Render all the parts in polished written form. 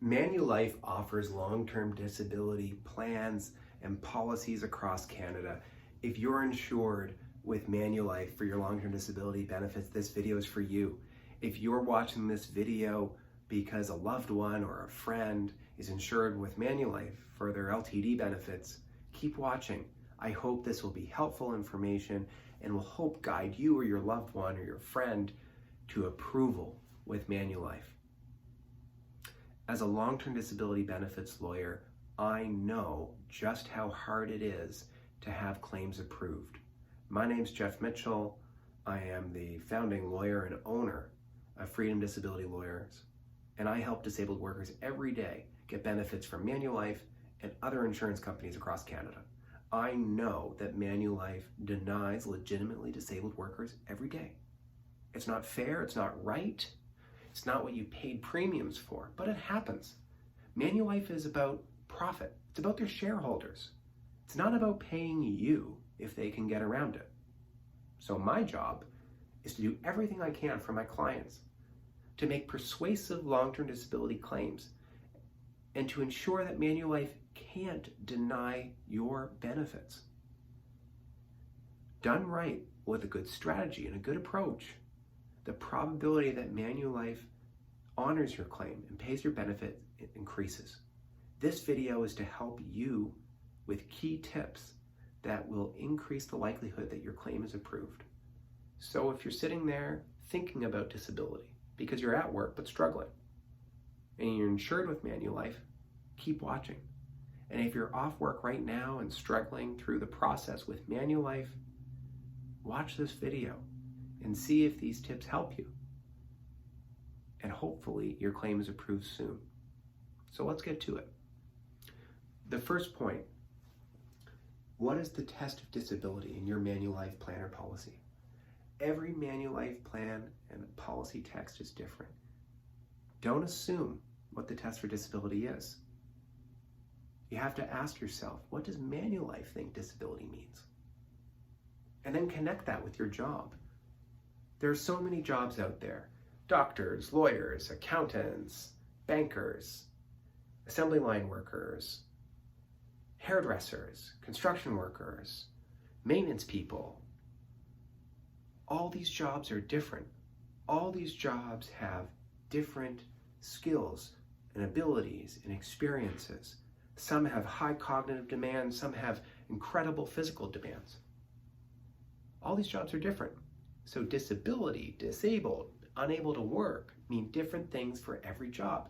Manulife offers long-term disability plans and policies across Canada. If you're insured with Manulife for your long-term disability benefits, this video is for you. If you're watching this video because a loved one or a friend is insured with Manulife for their LTD benefits, keep watching. I hope this will be helpful information and will help guide you or your loved one or your friend to approval with Manulife. As a long-term disability benefits lawyer, I know just how hard it is to have claims approved. My name's Jeff Mitchell. I am the founding lawyer and owner of Freedom Disability Lawyers, and I help disabled workers every day get benefits from Manulife and other insurance companies across Canada. I know that Manulife denies legitimately disabled workers every day. It's not fair, it's not right, it's not what you paid premiums for, but it happens. Manulife is about profit. It's about their shareholders. It's not about paying you if they can get around it. So my job is to do everything I can for my clients to make persuasive long-term disability claims and to ensure that Manulife can't deny your benefits. Done right with a good strategy and a good approach, the probability that Manulife honors your claim and pays your benefit increases. This video is to help you with key tips that will increase the likelihood that your claim is approved. So if you're sitting there thinking about disability because you're at work but struggling and you're insured with Manulife, keep watching. And if you're off work right now and struggling through the process with Manulife, watch this video and see if these tips help you. And hopefully your claim is approved soon. So let's get to it. The first point, what is the test of disability in your Manulife plan or policy? Every Manulife plan and policy text is different. Don't assume what the test for disability is. You have to ask yourself, what does Manulife think disability means? And then connect that with your job. There are so many jobs out there. Doctors, lawyers, accountants, bankers, assembly line workers, hairdressers, construction workers, maintenance people. All these jobs are different. All these jobs have different skills and abilities and experiences. Some have high cognitive demands, some have incredible physical demands. All these jobs are different. So disability, disabled, unable to work mean different things for every job.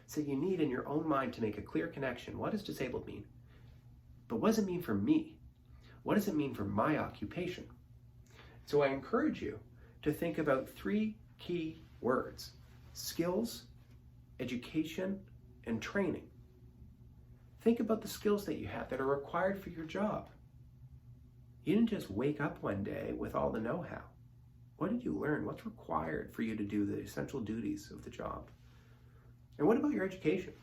So you need in your own mind to make a clear connection. What does disabled mean? But what does it mean for me? What does it mean for my occupation? So I encourage you to think about 3 key words: skills, education, and training. Think about the skills that you have that are required for your job. You didn't just wake up one day with all the know-how. What did you learn? What's required for you to do the essential duties of the job? And what about your education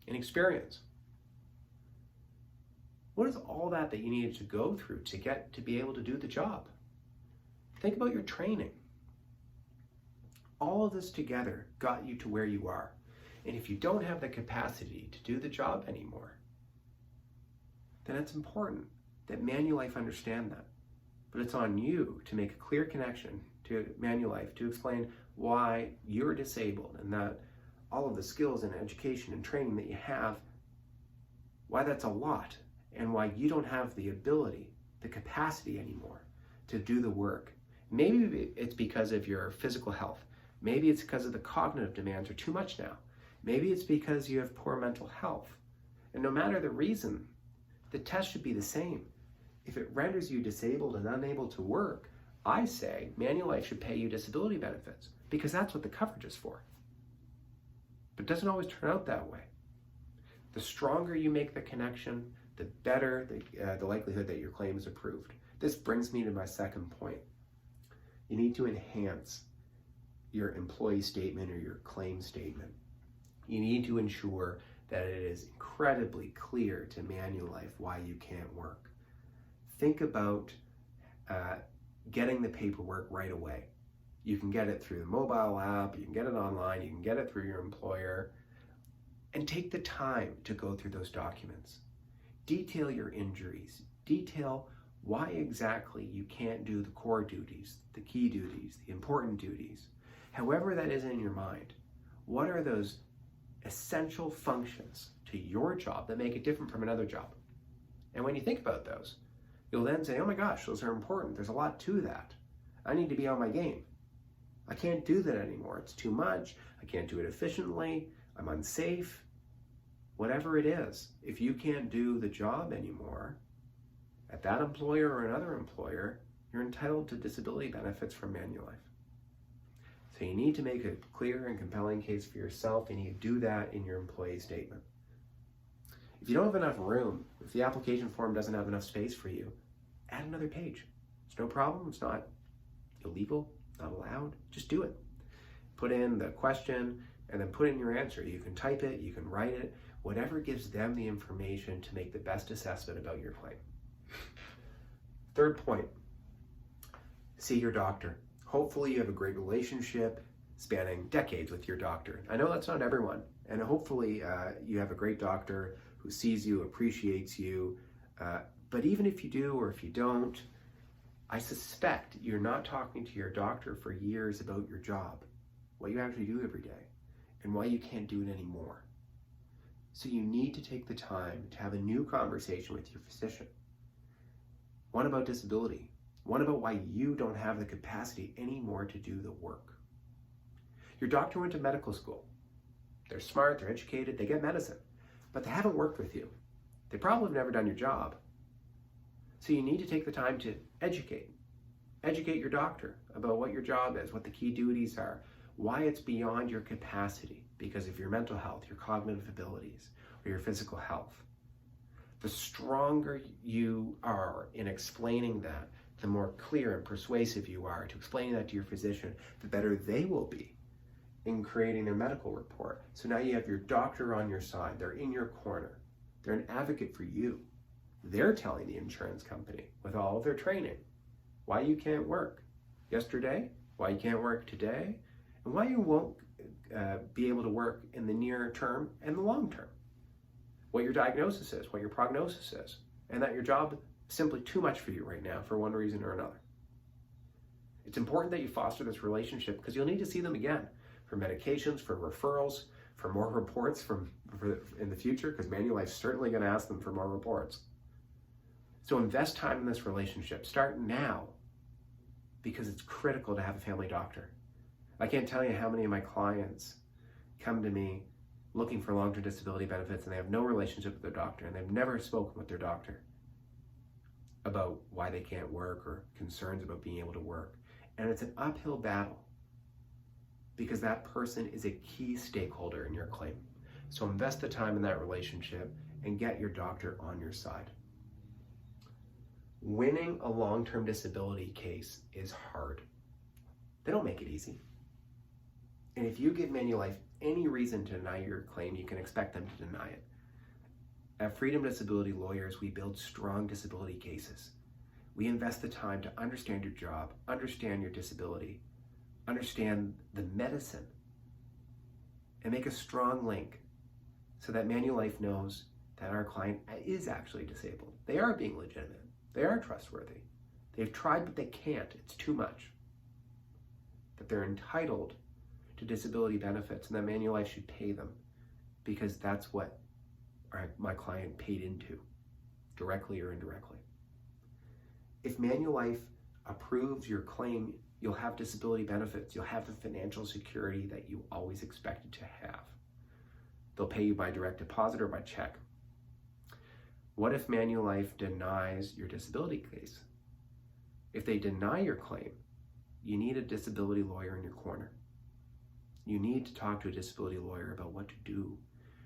and experience? What is all that you needed to go through to be able to do the job? Think about your training. All of this together got you to where you are. And if you don't have the capacity to do the job anymore, then it's important that Manulife understand that. But it's on you to make a clear connection to Manulife to explain why you're disabled and that all of the skills and education and training that you have, why that's a lot and why you don't have the ability, the capacity anymore to do the work. Maybe it's because of your physical health. Maybe it's because of the cognitive demands are too much now. Maybe it's because you have poor mental health. And no matter the reason, the test should be the same. If it renders you disabled and unable to work, I say Manulife should pay you disability benefits because that's what the coverage is for. But it doesn't always turn out that way. The stronger you make the connection, the better the likelihood that your claim is approved. This brings me to my second point. You need to enhance your employee statement or your claim statement. You need to ensure that it is incredibly clear to Manulife why you can't work. Think about getting the paperwork right away. You can get it through the mobile app, you can get it online, you can get it through your employer. And take the time to go through those documents. Detail your injuries. Detail why exactly you can't do the core duties, the key duties, the important duties. However that is in your mind, what are those essential functions to your job that make it different from another job? And when you think about those, you'll then say, oh my gosh, those are important. There's a lot to that. I need to be on my game. I can't do that anymore. It's too much. I can't do it efficiently. I'm unsafe. Whatever it is, if you can't do the job anymore at that employer or another employer, you're entitled to disability benefits from Manulife. So you need to make a clear and compelling case for yourself, and you do that in your employee statement. If you don't have enough room, if the application form doesn't have enough space for you, add another page. It's no problem. It's not illegal, not allowed. Just do it. Put in the question and then put in your answer. You can type it, you can write it, whatever gives them the information to make the best assessment about your claim. Third point, see your doctor. Hopefully you have a great relationship spanning decades with your doctor. I know that's not everyone, and hopefully you have a great doctor who sees you, appreciates you, but even if you do or if you don't, I suspect you're not talking to your doctor for years about your job, what you actually do every day, and why you can't do it anymore. So you need to take the time to have a new conversation with your physician. One about disability, one about why you don't have the capacity anymore to do the work. Your doctor went to medical school. They're smart, they're educated, they get medicine, but they haven't worked with you. They probably have never done your job. So you need to take the time to educate your doctor about what your job is, what the key duties are, why it's beyond your capacity because of your mental health, your cognitive abilities, or your physical health. The stronger you are in explaining that, the more clear and persuasive you are to explaining that to your physician, the better they will be in creating their medical report. So now you have your doctor on your side. They're in your corner. They're an advocate for you. They're telling the insurance company with all of their training why you can't work yesterday, why you can't work today, and why you won't be able to work in the near term and the long term. What your diagnosis is, what your prognosis is, and that your job is simply too much for you right now for one reason or another. It's important that you foster this relationship because you'll need to see them again for medications, for referrals, for more reports in the future, because Manulife's certainly going to ask them for more reports. So invest time in this relationship. Start now because it's critical to have a family doctor. I can't tell you how many of my clients come to me looking for long-term disability benefits and they have no relationship with their doctor and they've never spoken with their doctor about why they can't work or concerns about being able to work. And it's an uphill battle because that person is a key stakeholder in your claim. So invest the time in that relationship and get your doctor on your side. Winning a long-term disability case is hard. They don't make it easy. And if you give Manulife any reason to deny your claim, you can expect them to deny it. At Freedom Disability Lawyers, we build strong disability cases. We invest the time to understand your job, understand your disability, understand the medicine, and make a strong link so that Manulife knows that our client is actually disabled. They are being legitimate. They are trustworthy. They've tried, but they can't. It's too much. That they're entitled to disability benefits and that Manulife should pay them because that's what my client paid into, directly or indirectly. If Manulife approves your claim, you'll have disability benefits. You'll have the financial security that you always expected to have. They'll pay you by direct deposit or by check. What if Manulife denies your disability case? If they deny your claim, you need a disability lawyer in your corner. You need to talk to a disability lawyer about what to do.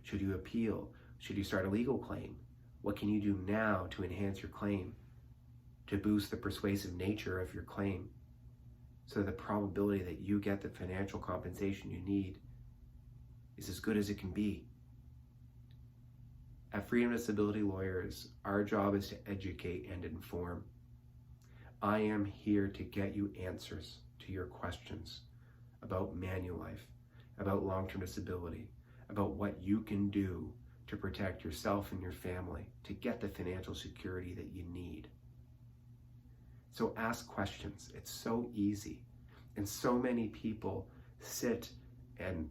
Should you appeal? Should you start a legal claim? What can you do now to enhance your claim, to boost the persuasive nature of your claim, so the probability that you get the financial compensation you need is as good as it can be? At Freedom Disability Lawyers, our job is to educate and inform. I am here to get you answers to your questions about Manulife, about long-term disability, about what you can do to protect yourself and your family to get the financial security that you need. So ask questions. It's so easy. And so many people sit and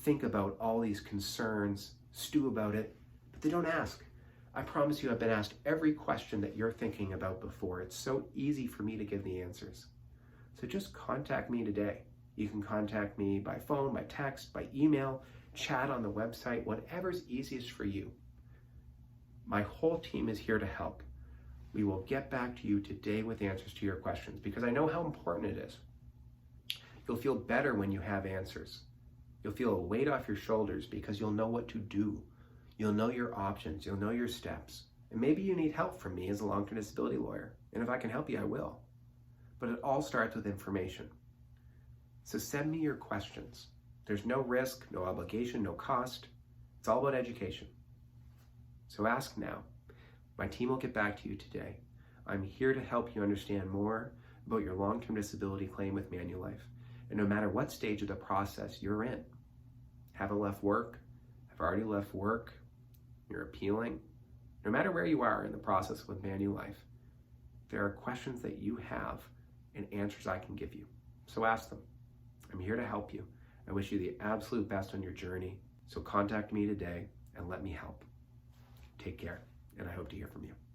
think about all these concerns, stew about it, but they don't ask. I promise you I've been asked every question that you're thinking about before. It's so easy for me to give the answers. So just contact me today. You can contact me by phone, by text, by email, chat on the website, whatever's easiest for you. My whole team is here to help. We will get back to you today with answers to your questions because I know how important it is. You'll feel better when you have answers. You'll feel a weight off your shoulders because you'll know what to do. You'll know your options. You'll know your steps. And maybe you need help from me as a long-term disability lawyer. And if I can help you, I will. But it all starts with information. So send me your questions. There's no risk, no obligation, no cost. It's all about education. So ask now. My team will get back to you today. I'm here to help you understand more about your long-term disability claim with Manulife. And no matter what stage of the process you're in, haven't left work, have already left work, you're appealing, no matter where you are in the process with Manulife, there are questions that you have and answers I can give you. So ask them. I'm here to help you. I wish you the absolute best on your journey. So contact me today and let me help. Take care, and I hope to hear from you.